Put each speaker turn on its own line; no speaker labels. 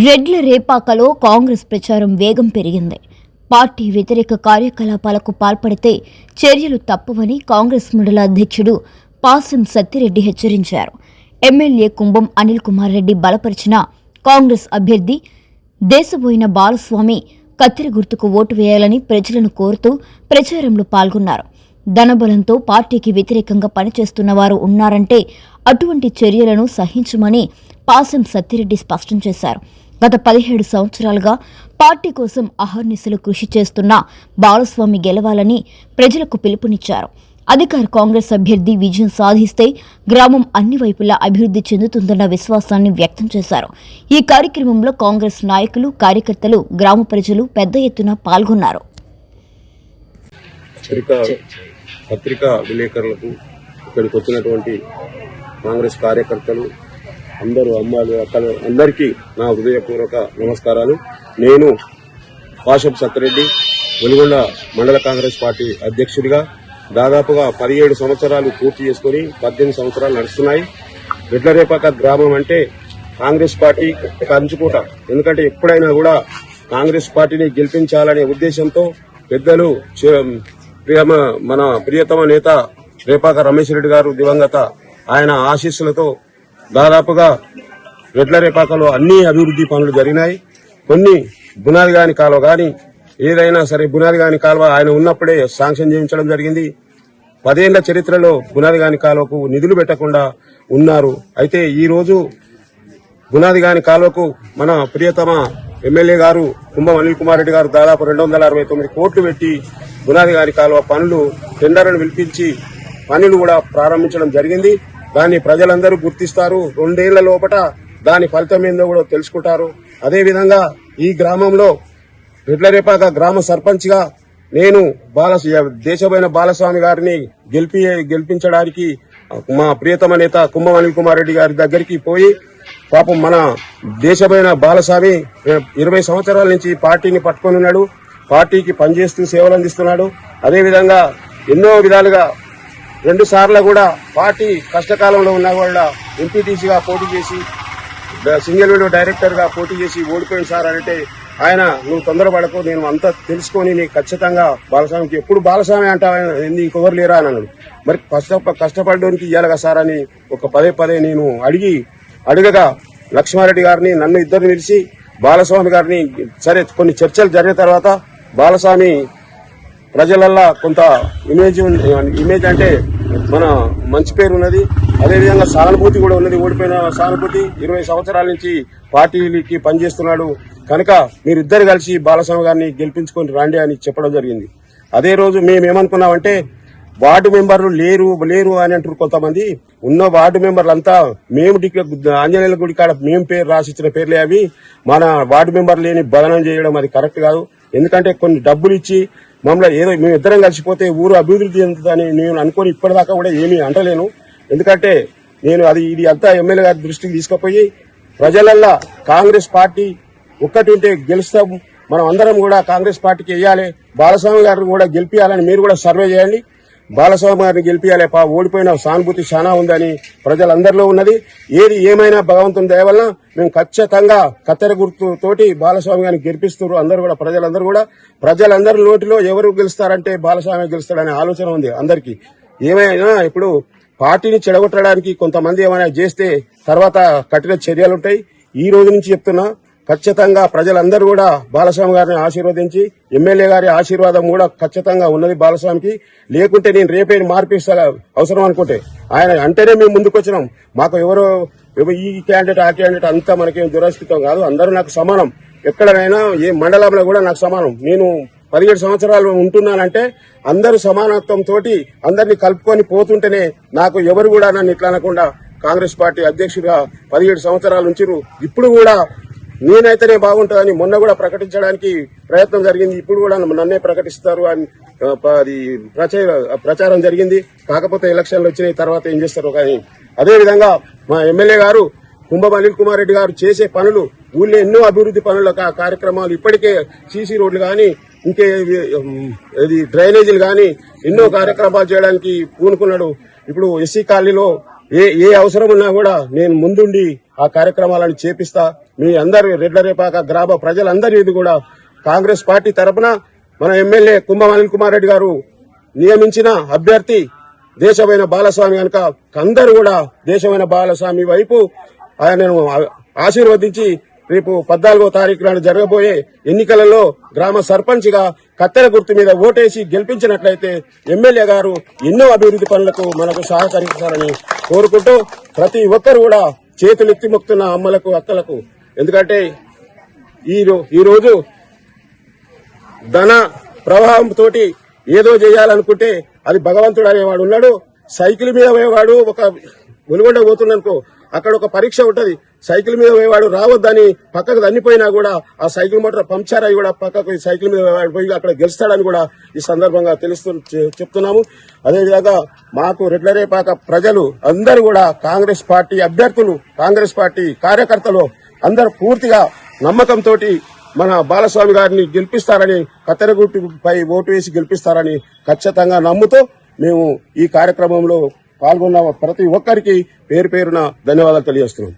రెడ్ల రేపాకలో కాంగ్రెస్ ప్రచారం వేగం పెరిగింది. పార్టీ వ్యతిరేక కార్యకలాపాలకు పాల్పడితే చర్యలు తప్పవని కాంగ్రెస్ మండల అధ్యక్షుడు పాసం సత్తిరెడ్డి హెచ్చరించారు. ఎమ్మెల్యే కుంభం అనిల్ కుమార్ రెడ్డి బలపరిచిన కాంగ్రెస్ అభ్యర్థి దేశబోయిన బాలస్వామి కత్తిరి గుర్తుకు ఓటు వేయాలని ప్రజలను కోరుతూ ప్రచారంలో పాల్గొన్నారు. ధనబలంతో పార్టీకి వ్యతిరేకంగా పనిచేస్తున్న వారు ఉన్నారంటే అటువంటి చర్యలను సహించమని పాసం సత్తిరెడ్డి స్పష్టం చేశారు. గత 17 సంవత్సరాలుగా పార్టీ కోసం అహర్నిశలు కృషి చేస్తున్న బాలస్వామి గెలవాలని ప్రజలకు పిలుపునిచ్చారు. అధికార కాంగ్రెస్ అభ్యర్థి విజయం సాధిస్తే గ్రామం అన్ని వైపులా అభివృద్ధి చెందుతుందన్న విశ్వాసాన్ని వ్యక్తం చేశారు. ఈ కార్యక్రమంలో కాంగ్రెస్ నాయకులు, కార్యకర్తలు, గ్రామ ప్రజలు పెద్ద ఎత్తున పాల్గొన్నారు.
పత్రికా విలేకరులకు, ఇక్కడికి వచ్చినటువంటి కాంగ్రెస్ కార్యకర్తలు, అందరూ అమ్మాయిలు, అక్కలు అందరికీ నా హృదయపూర్వక నమస్కారాలు. నేను పాసం సత్తిరెడ్డి, వెలుగొండ మండల కాంగ్రెస్ పార్టీ అధ్యక్షుడిగా దాదాపుగా 17 సంవత్సరాలు పూర్తి చేసుకుని 18 సంవత్సరాలు నడుస్తున్నాయి. రెడ్లరేపాక గ్రామం అంటే కాంగ్రెస్ పార్టీ కంచుకోట. ఎందుకంటే ఎప్పుడైనా కూడా కాంగ్రెస్ పార్టీని గెలిపించాలనే ఉద్దేశంతో పెద్దలు మన ప్రియతమ నేత రేపాక రమేష్ రెడ్డి గారు దివంగత, ఆయన ఆశీస్సులతో దాదాపుగా రెడ్లరేపాకలో అన్ని అభివృద్ధి పనులు జరిగినాయి. కొన్ని బునాది గాని కాలువ గాని ఏదైనా సరే బునాది గాని కాలువ ఆయన ఉన్నప్పుడే శాంక్షన్ చేయించడం జరిగింది. 10 ఏళ్ల చరిత్రలో బునాది గాని కాలువకు నిధులు పెట్టకుండా ఉన్నారు. అయితే ఈ రోజు బునాది గాని కాలువకు మన ప్రియతమ ఎమ్మెల్యే గారు కుంభం అనిల్ కుమార్ రెడ్డి గారు దాదాపు 269 కోట్లు పెట్టి బునాది గాని కాలువ పనులు టెండర్లను పిలిపించి పనులు కూడా ప్రారంభించడం జరిగింది. దాన్ని ప్రజలందరూ గుర్తిస్తారు. 2 ఏళ్ల లోపల దాని ఫలితం ఏందో కూడా తెలుసుకుంటారు. అదేవిధంగా ఈ గ్రామంలో రెడ్లరేపాక గ్రామ సర్పంచ్ గా నేను దేశమైన బాలస్వామి గారిని గెలిపించడానికి మా ప్రియతమ నేత కుంభం అనిల్ కుమార్ రెడ్డి గారి దగ్గరికి పోయి, పాపం మన దేశమైన బాలస్వామి 20 సంవత్సరాల నుంచి పార్టీని పట్టుకొని ఉన్నాడు. పార్టీకి పనిచేస్తూ సేవలు అందిస్తున్నాడు. అదేవిధంగా ఎన్నో విధాలుగా 2 సార్లు కూడా పార్టీ కష్టకాలంలో ఉన్న వాళ్ళ ఎంపీటీసీగా పోటీ చేసి, సింగిల్ విండో డైరెక్టర్ గా పోటీ చేసి ఓడిపోయింది సార్ అంటే ఆయన, నువ్వు తొందరపడకు, నేను అంతా తెలుసుకొని నీకు ఖచ్చితంగా బాలస్వామికి, ఎప్పుడు బాలస్వామి అంటావా, ఇంకొకరు లేరా అని అన్నాడు. మరి కష్టపడడానికి ఇయ్యాలిగా సార్ అని ఒక పదే నేను అడగగా లక్ష్మారెడ్డి గారిని, నన్ను ఇద్దరు పిలిచి బాలస్వామి గారిని, సరే కొన్ని చర్చలు జరిగిన తర్వాత బాలస్వామి ప్రజలల్లా కొంత ఇమేజ్ అంటే మన మంచి పేరు ఉన్నది. అదేవిధంగా సానుభూతి కూడా ఉన్నది. ఓడిపోయిన సానుభూతి 20 సంవత్సరాల నుంచి పార్టీకి పనిచేస్తున్నాడు కనుక మీరిద్దరు కలిసి బాలస్వామి గారిని గెలిపించుకొని రండి అని చెప్పడం జరిగింది. అదే రోజు మేమేమనుకున్నామంటే, వార్డు మెంబర్లు లేరు అని అంటారు కొంతమంది. ఉన్న వార్డు మెంబర్లంతా మేము ఆంజనేయుల గుడి కాడ మేము పేరు రాసిచ్చిన పేర్లే అవి. మన వార్డు మెంబర్ లేని బదనం చేయడం అది కరెక్ట్ కాదు. ఎందుకంటే కొన్ని డబ్బులు ఇచ్చి మమ్మల్ని ఏదో మేము ఇద్దరం కలిసిపోతే ఊరు అభివృద్ధి చెందుతుందని నేను అనుకుని ఇప్పటిదాకా కూడా ఏమీ అంటలేను. ఎందుకంటే నేను ఇది అంతా ఎమ్మెల్యే గారి దృష్టికి తీసుకుపోయి ప్రజలల్లా కాంగ్రెస్ పార్టీ ఒక్కటి ఉంటే గెలుస్తాం, మనం అందరం కూడా కాంగ్రెస్ పార్టీకి వెయ్యాలి, బాలస్వామి గారిని కూడా గెలిపియాలని మీరు కూడా సర్వే చేయండి, బాలస్వామి గారిని గెలిపియాలి, ఓడిపోయిన సానుభూతి చాలా ఉందని ప్రజలందరిలో ఉన్నది. ఏది ఏమైనా భగవంతుని దయ వల్ల మేము ఖచ్చితంగా కత్తెర గుర్తుతోటి బాలస్వామి గారిని గెలిపిస్తారు. అందరూ కూడా ప్రజలందరి నోటిలో ఎవరు గెలుస్తారంటే బాలస్వామి గెలుస్తాడనే ఆలోచన ఉంది అందరికీ. ఏమైనా ఇప్పుడు పార్టీని చెడగొట్టడానికి కొంతమంది ఏమైనా చేస్తే తర్వాత కఠిన చర్యలుంటాయి. ఈ రోజు నుంచి చెప్తున్నా, ఖచ్చితంగా ప్రజలందరూ కూడా బాలస్వామి గారిని ఆశీర్వదించి, ఎమ్మెల్యే గారి ఆశీర్వాదం కూడా ఖచ్చితంగా ఉన్నది బాలస్వామికి. లేకుంటే నేను రేపే మార్పిస్తా అవసరం అనుకుంటే, ఆయన అంటేనే మేము ముందుకొచ్చినాం. మాకు ఎవరో ఈ క్యాండిడేట్ ఆ క్యాండిడేట్ అంతా మనకేం దురస్థితం కాదు. అందరూ నాకు సమానం. ఎక్కడైనా ఏ మండలంలో కూడా నాకు సమానం. నేను 17 సంవత్సరాలు ఉంటున్నానంటే అందరూ సమానత్వంతో అందరినీ కలుపుకొని పోతుంటేనే నాకు ఎవరు కూడా నన్ను ఇట్లా అనకుండా కాంగ్రెస్ పార్టీ అధ్యక్షుడిగా 17 సంవత్సరాల నుంచి ఇప్పుడు కూడా నేనైతేనే బాగుంటుందని మొన్న కూడా ప్రకటించడానికి ప్రయత్నం జరిగింది. ఇప్పుడు కూడా నన్నే ప్రకటిస్తారు అని ప్రచారం జరిగింది. కాకపోతే ఎలక్షన్లు వచ్చిన తర్వాత ఏం చేస్తారు కానీ. అదేవిధంగా మా ఎమ్మెల్యే గారు కుంభం అనిల్ కుమార్ రెడ్డి గారు చేసే పనులు, ఊళ్ళో ఎన్నో అభివృద్ధి పనుల కార్యక్రమాలు, ఇప్పటికే సీసీ రోడ్లు గాని, ఇంకే డ్రైనేజీలు గాని ఎన్నో కార్యక్రమాలు చేయడానికి పూనుకున్నాడు. ఇప్పుడు ఎస్సీ కాలనీలో ఏ అవసరం ఉన్నా కూడా నేను ముందుండి ఆ కార్యక్రమాలను చేపిస్తా. మీ అందరి రెడ్లరేపాక గ్రామ ప్రజలందరి ఇది కూడా కాంగ్రెస్ పార్టీ తరపున మన ఎమ్మెల్యే కుంభం అనిల్ కుమార్ రెడ్డి గారు నియమించిన అభ్యర్థి దేశమైన బాలస్వామి కనుక అందరూ కూడా దేశమైన బాలస్వామి వైపు ఆయనను ఆశీర్వదించి రేపు 14వ తారీఖు నాడు జరగబోయే ఎన్నికలలో గ్రామ సర్పంచ్ గా కత్తెర గుర్తు మీద ఓటేసి గెలిపించినట్లయితే ఎమ్మెల్యే గారు ఎన్నో అభివృద్ధి పనులకు మనకు సహకరిస్తారని కోరుకుంటూ ప్రతి ఒక్కరు కూడా చేతులెత్తి మొక్కుతున్న అమ్మలకు అక్కలకు, ఎందుకంటే ఈ రోజు ధన ప్రవాహంతో ఏదో చేయాలనుకుంటే అది భగవంతుడు అనేవాడు ఉన్నాడు. సైకిల్ మీద పోయేవాడు ఒక వెలుగొండ పోతున్ననుకో అక్కడ ఒక పరీక్ష ఉంటది. సైకిల్ మీద పోయేవాడు రావద్దని పక్కకు తన్నిపోయినా కూడా ఆ సైకిల్ మోటార్ పంక్చర్ అయి కూడా పక్కకు సైకిల్ మీద పోయి అక్కడ గెలుస్తాడని కూడా ఈ సందర్భంగా చెప్తున్నాము. అదేవిధంగా మాకు రెడ్లరేపాక ప్రజలు అందరూ కూడా కాంగ్రెస్ పార్టీ అభ్యర్థులు, కాంగ్రెస్ పార్టీ కార్యకర్తలు అందరూ పూర్తిగా నమ్మకంతో మన బాలస్వామి గారిని గెలిపిస్తారని, కత్తెరగుట్టుపై ఓటు వేసి గెలిపిస్తారని ఖచ్చితంగా నమ్ముతూ మేము ఈ కార్యక్రమంలో పాల్గొన్న ప్రతి ఒక్కరికి పేరు పేరున ధన్యవాదాలు తెలియజేస్తున్నాం.